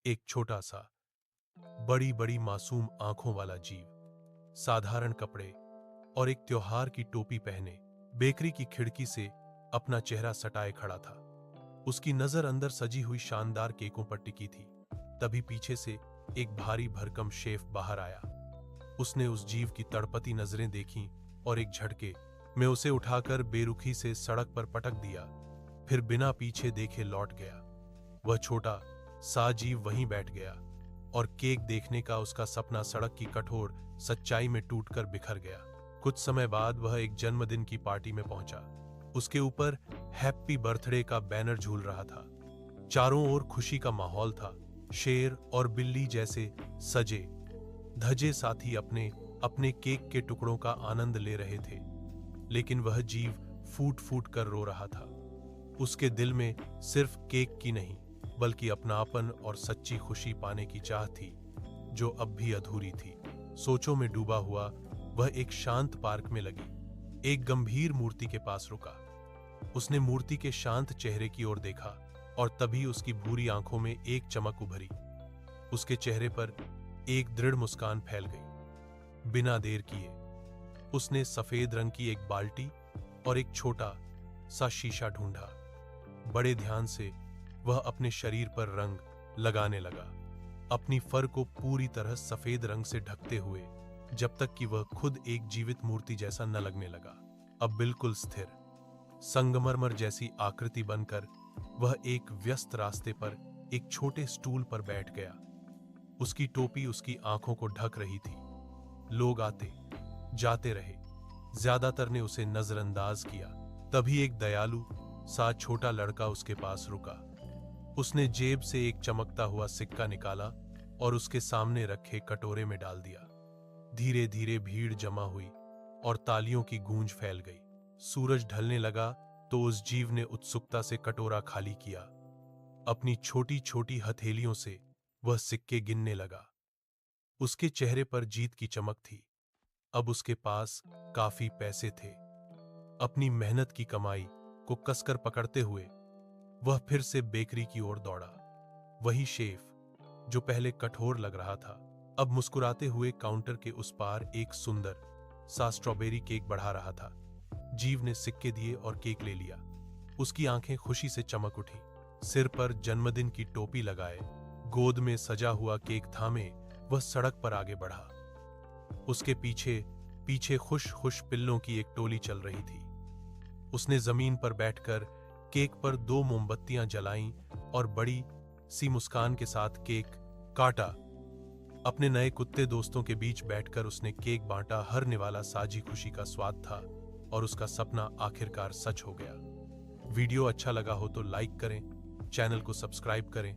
एक छोटा सा बड़ी बड़ी मासूम आंखों वाला जीव, साधारण कपड़े और एक त्योहार की टोपी पहने बेकरी की खिड़की से अपना चेहरा सटाए खड़ा था। उसकी नजर अंदर सजी हुई शानदार केकों पर टिकी थी। तभी पीछे से एक भारी भरकम शेफ बाहर आया। उसने उस जीव की तड़पती नजरें देखीं और एक झटके में उसे उठाकर बेरुखी से सड़क पर पटक दिया, फिर बिना पीछे देखे लौट गया। वह छोटा सा जीव वहीं बैठ गया और केक देखने का उसका सपना सड़क की कठोर सच्चाई में टूटकर बिखर गया। कुछ समय बाद वह एक जन्मदिन की पार्टी में पहुंचा। उसके ऊपर हैप्पी बर्थडे का बैनर झूल रहा था। चारों ओर खुशी का माहौल था। शेर और बिल्ली जैसे सजे धजे साथी अपने अपने केक के टुकड़ों का आनंद ले रहे थे, लेकिन वह जीव फूट फूट कर रो रहा था। उसके दिल में सिर्फ केक की नहीं, बल्कि अपनापन और सच्ची खुशी पाने की चाह थी, जो अब भी अधूरी थी। सोचों में डूबा हुआ वह एक शांत पार्क में लगी एक गंभीर मूर्ति के पास रुका। उसने मूर्ति के शांत चेहरे की ओर देखा और तभी उसकी भूरी आंखों में एक चमक उभरी। उसके चेहरे पर एक दृढ़ मुस्कान फैल गई। बिना देर किए उसने सफेद रंग की एक बाल्टी और एक छोटा सा शीशा ढूंढा। बड़े ध्यान से वह अपने शरीर पर रंग लगाने लगा, अपनी फर को पूरी तरह सफेद रंग से ढकते हुए, जब तक कि वह खुद एक जीवित मूर्ति जैसा न लगने लगा। अब बिल्कुल स्थिर, संगमरमर जैसी आकृति बनकर वह एक व्यस्त रास्ते पर एक छोटे स्टूल पर बैठ गया। उसकी टोपी उसकी आंखों को ढक रही थी। लोग आते जाते रहे, ज्यादातर ने उसे नजरअंदाज किया। तभी एक दयालु सा छोटा लड़का उसके पास रुका। उसने जेब से एक चमकता हुआ सिक्का निकाला और उसके सामने रखे कटोरे में डाल दिया। धीरे धीरे भीड़ जमा हुई और तालियों की गूंज फैल गई। सूरज ढलने लगा तो उस जीव ने उत्सुकता से कटोरा खाली किया। अपनी छोटी छोटी हथेलियों से वह सिक्के गिनने लगा। उसके चेहरे पर जीत की चमक थी। अब उसके पास काफी पैसे थे। अपनी मेहनत की कमाई को कसकर पकड़ते हुए वह फिर से बेकरी की ओर दौड़ा। वही शेफ जो पहले कठोर लग रहा था, अब मुस्कुराते हुए काउंटर के उस पार एक सुंदर सा स्ट्रॉबेरी केक बढ़ा रहा था। जीव ने सिक्के दिए और केक ले लिया। उसकी आंखें खुशी से चमक उठी। सिर पर जन्मदिन की टोपी लगाए, गोद में सजा हुआ केक थामे वह सड़क पर आगे बढ़ा। उसके पीछे पीछे खुश खुश पिल्लों की एक टोली चल रही थी। उसने जमीन पर बैठकर केक पर 2 मोमबत्तियां जलाईं और बड़ी सी मुस्कान के साथ केक काटा। अपने नए कुत्ते दोस्तों के बीच बैठकर उसने केक बांटा। हर निवाला साझी खुशी का स्वाद था और उसका सपना आखिरकार सच हो गया। वीडियो अच्छा लगा हो तो लाइक करें, चैनल को सब्सक्राइब करें